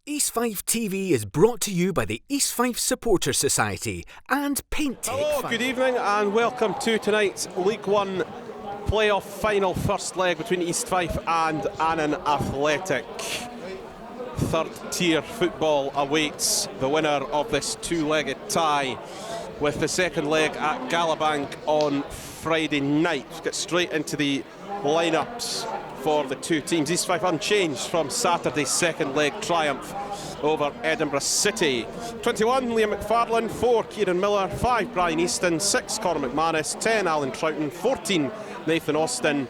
East Fife TV is brought to you by the East Fife Supporter Society and Paint Take Hello, Fife. good evening and welcome to tonight's League One playoff final first leg between East Fife and Annan Athletic. Third tier football awaits the winner of this two-legged tie with the second leg at Galabank on Friday night. Let's get straight into the lineups for the two teams. East Fife unchanged from Saturday's second leg triumph over Edinburgh City. 21 Liam McFarlane, 4 Kieran Miller, 5 Brian Easton, 6 Conor McManus, 10 Alan Troughton, 14 Nathan Austin,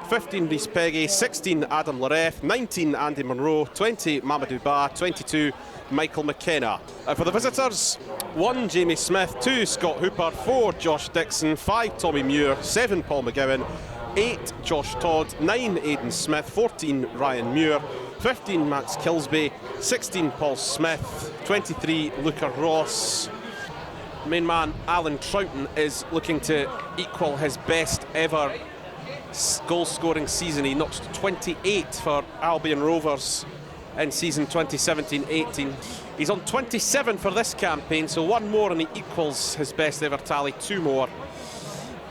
15 Rhys Peggy, 16 Adam Laref, 19 Andy Monroe, 20 Mamadou Ba, 22 Michael McKenna. For the visitors, 1 Jamie Smith, 2 Scott Hooper, 4 Josh Dixon, 5 Tommy Muir, 7 Paul McGowan, 8 Josh Todd, 9 Aidan Smith, 14 Ryan Muir, 15 Max Kilsby, 16 Paul Smith, 23 Luca Ross. Main man Alan Troughton is looking to equal his best ever goal scoring season. He notched 28 for Albion Rovers in season 2017-18. He's on 27 for this campaign, so 1 more and he equals his best ever tally. 2 more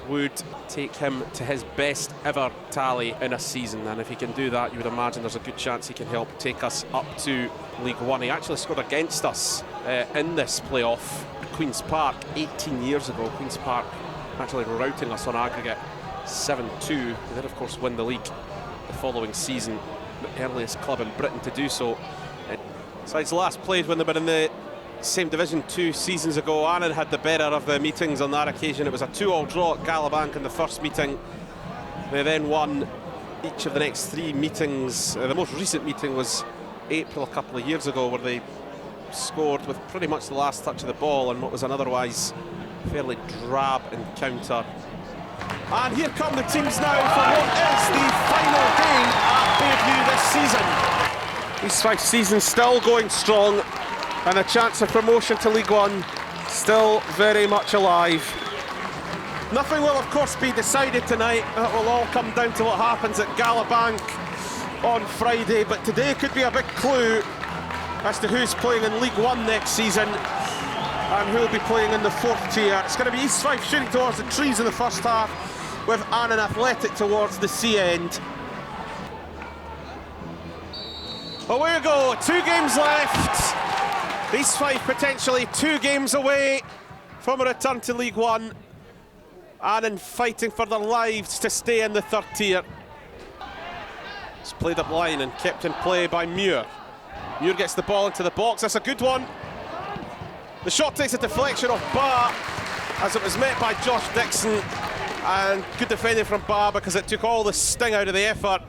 would take him to his best ever tally in a season, and if he can do that, you would imagine there's a good chance he can help take us up to League One. He actually scored against us in this playoff at Queen's Park 18 years ago. Queen's Park actually routing us on aggregate 7-2. They did of course win the league the following season, the earliest club in Britain to do so. Sides last played when they were in the same division 2 seasons ago. Annan had the better of the meetings on that occasion. It was a 2-2 draw at Galabank in the first meeting. They then won each of the next 3 meetings. The most recent meeting was April a couple of years ago, where they scored with pretty much the last touch of the ball in what was an otherwise fairly drab encounter. And here come the teams now for what is the final game at Bayview this season. East Fife season still going strong, and a chance of promotion to League One still very much alive. Nothing will of course be decided tonight. It will all come down to what happens at Galabank on Friday, but today could be a big clue as to who's playing in League One next season and who will be playing in the 4th tier. It's going to be East Fife shooting towards the trees in the first half, with Annan Athletic towards the sea end. Away we go, 2 games left. East Fife potentially 2 games away from a return to League One. Annan fighting for their lives to stay in the 3rd tier. It's played up line and kept in play by Muir. Muir gets the ball into the box, that's a good one. The shot takes a deflection off Ba as it was met by Josh Dixon, and good defending from Ba because it took all the sting out of the effort.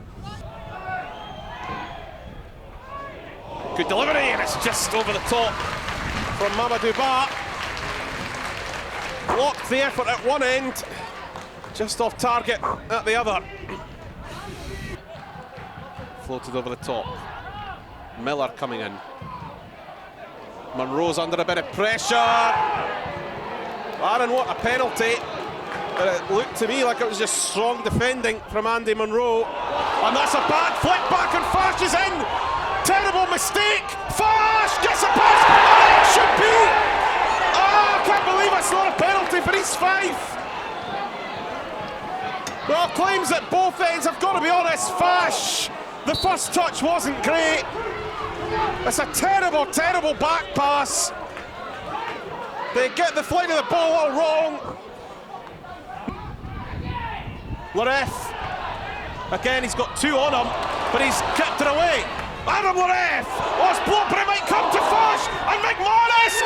Good delivery, and it's just over the top from Mamadou Ba. Blocked the effort at one end, just off target at the other. Floated over the top. Miller coming in. Monroe's under a bit of pressure. Aaron, what a penalty. But it looked to me like it was just strong defending from Andy Monroe. And that's a bad flick back, and Fash is in. Terrible mistake. Fash gets a pass. Oh, it should be. Oh, I can't believe it's not a penalty for East Fife. Well, claims at both ends. I've got to be honest, Fash, the first touch wasn't great. It's a terrible, terrible back pass. They get the flight of the ball all wrong. Laref, again, he's got 2 on him, but he's kept it away. Adam Laref, oh, it's blocked, but it might come to Fash, and McManus!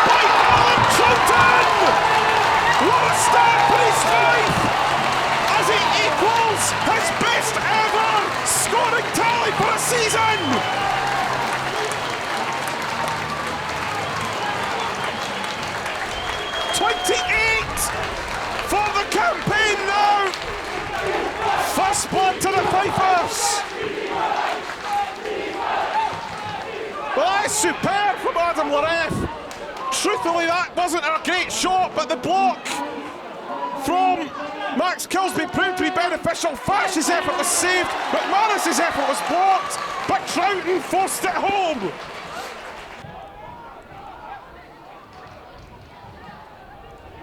By Alan Troughton! What a start for East Fife as he equals his best ever scoring tally for a season! For the campaign now! First blood to the Fifers! Well, that's superb from Adam Laref. Truthfully, that wasn't a great shot, but the block from Max Kilsby proved to be beneficial. Fash's effort was saved, McManus's effort was blocked, but Clinton forced it home.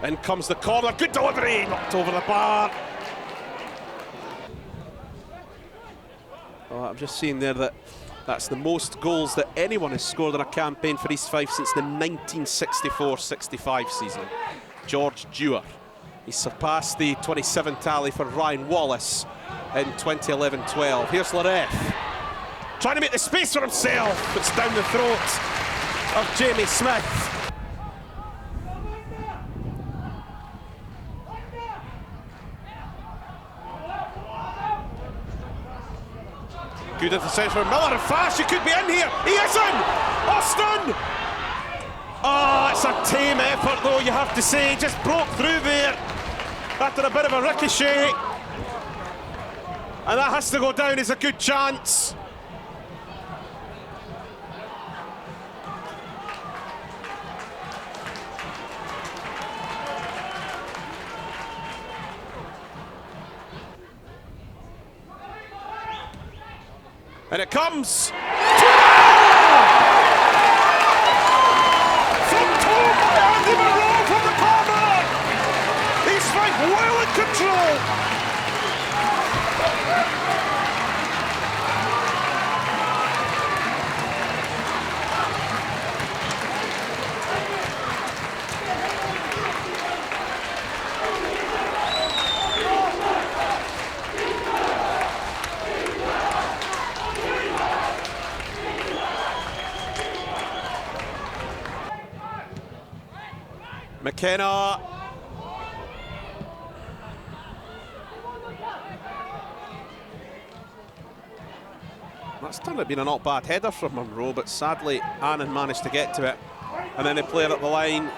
In comes the corner, good delivery, knocked over the bar. Oh, I'm just seeing there that that's the most goals that anyone has scored in a campaign for East Fife since the 1964-65 season. George Dewar. He surpassed the 27 tally for Ryan Wallace in 2011-12. Here's Laref, trying to make the space for himself. It's down the throat of Jamie Smith. Good into the centre for Miller, and fast, you could be in here. He is in! Austin! Oh, it's a tame effort though, you have to say. Just broke through there after a bit of a ricochet. And that has to go down as a good chance. And it comes. From Tom by Andy Monroe from the corner. East Fife well in control. McKenna. That's turned out being a not bad header from Monroe, but sadly Annan managed to get to it. And then they play it up the line.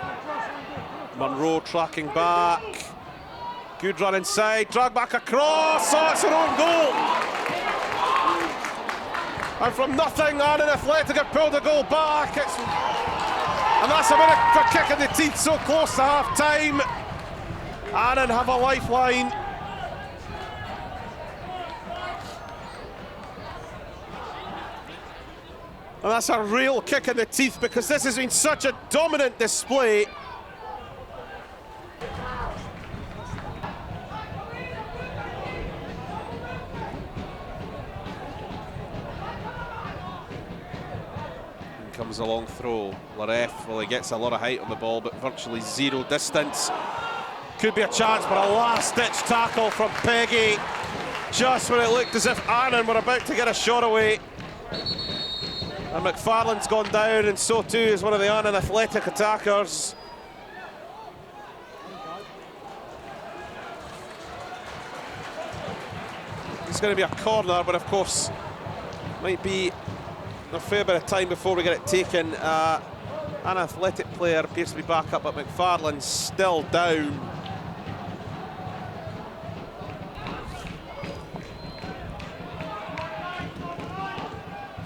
Monroe tracking back. Good run inside, drag back across. Oh, it's their own goal. And from nothing, Annan Athletic have pulled the goal back. And that's a bit of a kick in the teeth, so close to half-time. Annan have a lifeline. And that's a real kick in the teeth because this has been such a dominant display. Comes a long throw. Laref, well, he gets a lot of height on the ball, but virtually zero distance. Could be a chance, but a last-ditch tackle from Peggy, just when it looked as if Annan were about to get a shot away. And McFarlane's gone down, and so too is one of the Annan Athletic attackers. It's going to be a corner, but of course, might be a fair bit of time before we get it taken. An Athletic player appears to be back up, but McFarlane's still down.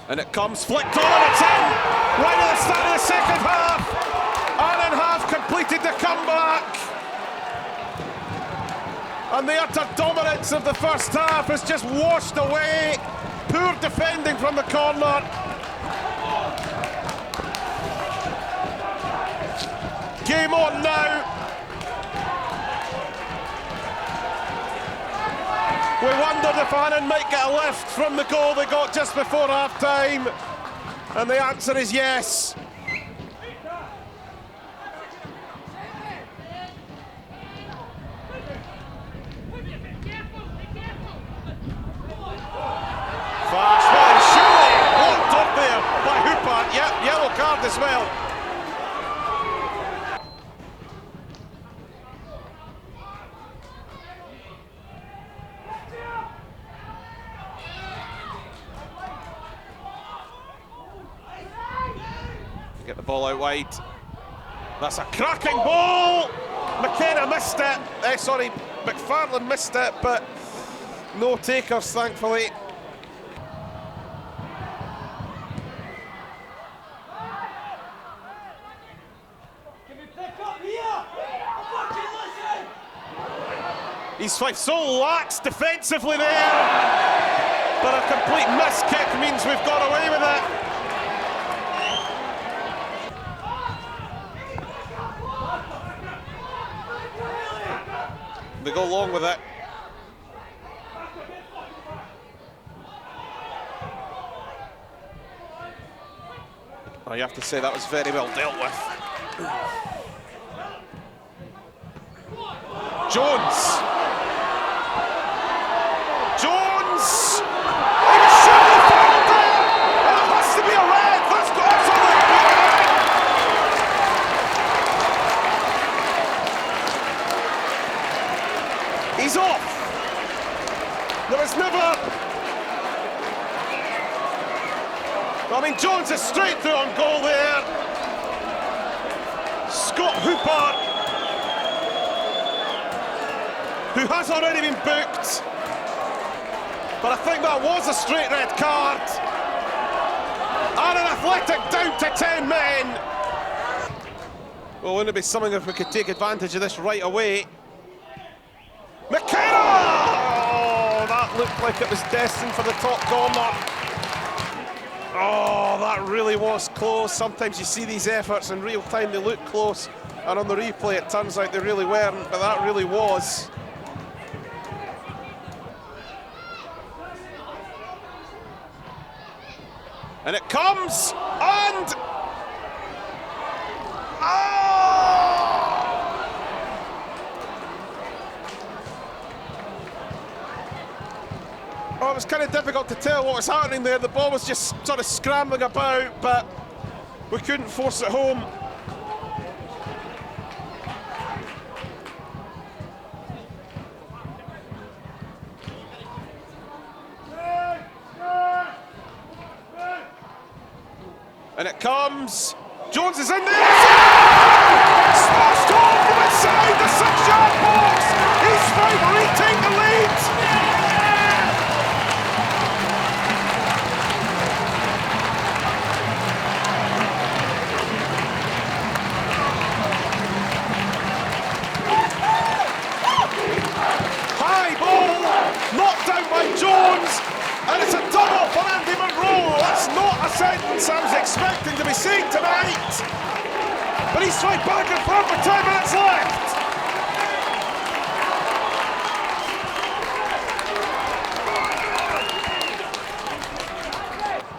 And it comes flicked on, and it's in! Right at the start of the second half! Annan have completed the comeback! And the utter dominance of the first half has just washed away. Poor defending from the corner. Game on now. We wondered if Annan might get a lift from the goal they got just before half-time. And the answer is yes. Fast one, surely blocked up there by Hooper. Yep, yellow card as well. Get the ball out wide. That's a cracking ball. McKenna missed it. Sorry, McFarlane missed it, but no takers, thankfully. East Fife so lax defensively there, but a complete miss kick means we've got away with it. they go along with it. Oh, you have to say that was very well dealt with. Jones! Jones! He was shooting fouled there! And it has to be a red! That's absolutely red! He's off! There was never... I mean, Jones is straight through on goal there. Scott Hooper, who has already been booked. But I think that was a straight red card. Annan Athletic down to 10 men. Well, wouldn't it be something if we could take advantage of this right away? Mackay! Oh, that looked like it was destined for the top corner. Oh, that really was close. Sometimes you see these efforts in real time, they look close, and on the replay it turns out they really weren't, but that really was. And it comes, and... Oh, it was kind of difficult to tell what was happening there. The ball was just sort of scrambling about, but we couldn't force it home. And it comes. Jones is in there. Smashed off from inside the 6-yard box. East Fife retake the lead. Knocked out by Jones, and it's a double for Andy Monroe. That's not a sentence I was expecting to be seeing tonight. But he's right back in front with 10 minutes left.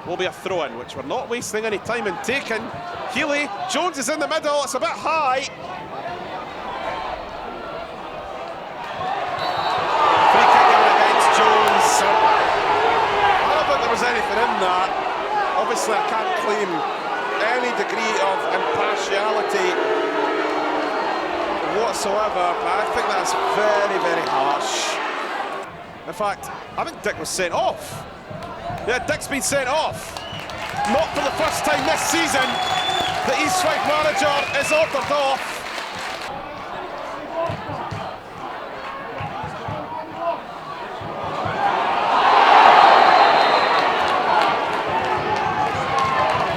Will be a throw-in, which we're not wasting any time in taking. Healy, Jones is in the middle, it's a bit high. Anything in that. Obviously I can't claim any degree of impartiality whatsoever, but I think that's very, very harsh. In fact, I think Dick was sent off. Yeah, Dick's been sent off. Not for the first time this season. The East Fife manager is ordered off.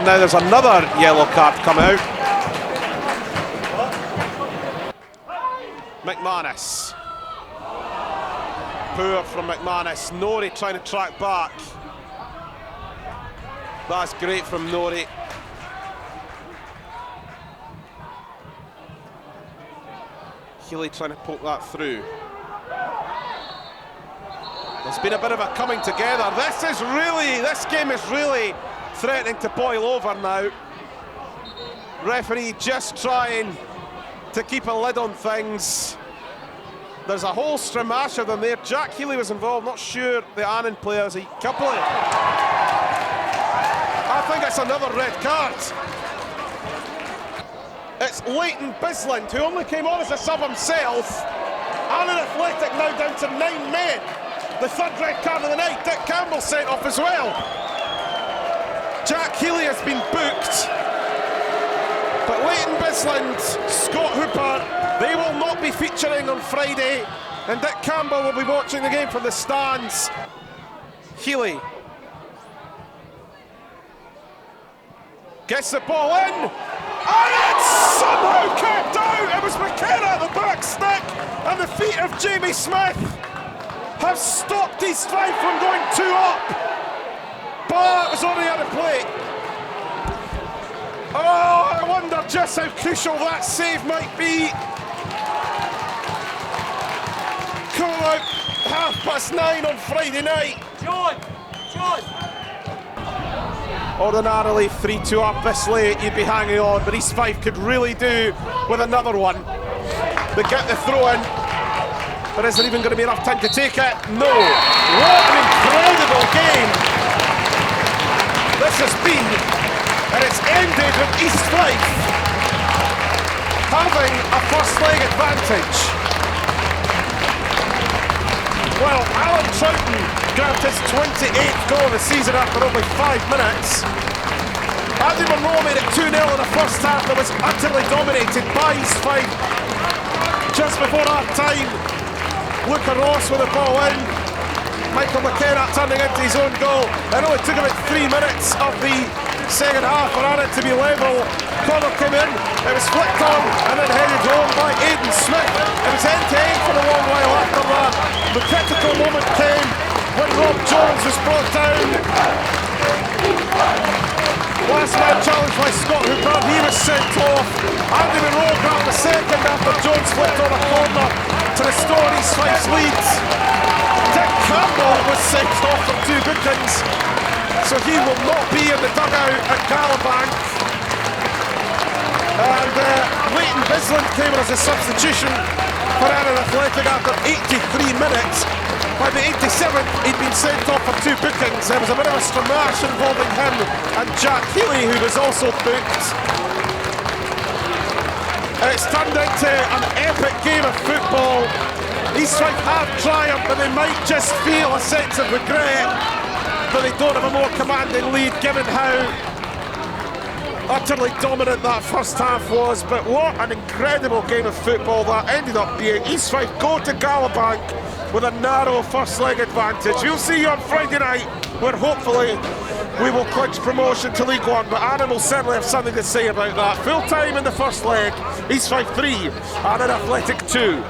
Now there's another yellow card come out. McManus. Poor from McManus. Norrie trying to track back. That's great from Norrie. Healy trying to poke that through. There's been a bit of a coming together. This game is really threatening to boil over now. Referee just trying to keep a lid on things. There's a whole stramash of them there. Jack Healy was involved, not sure the Annan players. I think it's another red card. It's Leighton Bisland, who only came on as a sub himself. Annan Athletic now down to 9 men. The third red card of the night. Dick Campbell sent off as well. Jack Healy has been booked, but Leighton Bisland, Scott Hooper, they will not be featuring on Friday, and Dick Campbell will be watching the game from the stands. Healy gets the ball in, and it's somehow kept out. It was McKenna at the back stick, and the feet of Jamie Smith have stopped East Fife from going 2 up. But it was already out of play. Oh, I wonder just how crucial that save might be. come out 9:30 on Friday night. John! Ordinarily 3-2 up this late, you'd be hanging on, but East Fife could really do with another one. They get the throw in, but is there even going to be enough time to take it? No. What an incredible game this has been, and it's ended with East Fife having a first leg advantage. Well, Alan Troughton grabbed his 28th goal of the season after only 5 minutes. Andy Monroe made it 2-0 in the first half that was utterly dominated by East Fife. Just before half time, Luca Ross with the ball in. Michael Mackay turning into his own goal. It only took about 3 minutes of the second half for Annan to be level. Corner came in, it was flicked on and then headed home by Aidan Smith. It was end-to-end for a long while after that. The critical moment came when Rob Jones was brought down. Last man challenged by Scott Hooper, he was sent off. Andy Monroe grabbed the second after Jones flicked on a corner to restore East Fife's lead. Dick Campbell was sent off for 2 bookings, so he will not be in the dugout at Galabank. And Leighton Bisland came in as a substitution for Annan Athletic after 83 minutes. By the 87th, he'd been sent off for 2 bookings. There was a bit of a stramash involving him and Jack Healy, who was also booked. It's turned into an epic game of football. East Fife have triumphed, but they might just feel a sense of regret that they don't have a more commanding lead, given how utterly dominant that first half was. But what an incredible game of football that ended up being. East Fife go to Galabank with a narrow first leg advantage. We'll see you on Friday night, where hopefully we will clinch promotion to League One, but Annan will certainly have something to say about that. Full time in the first leg, East Fife 3, Annan Athletic 2.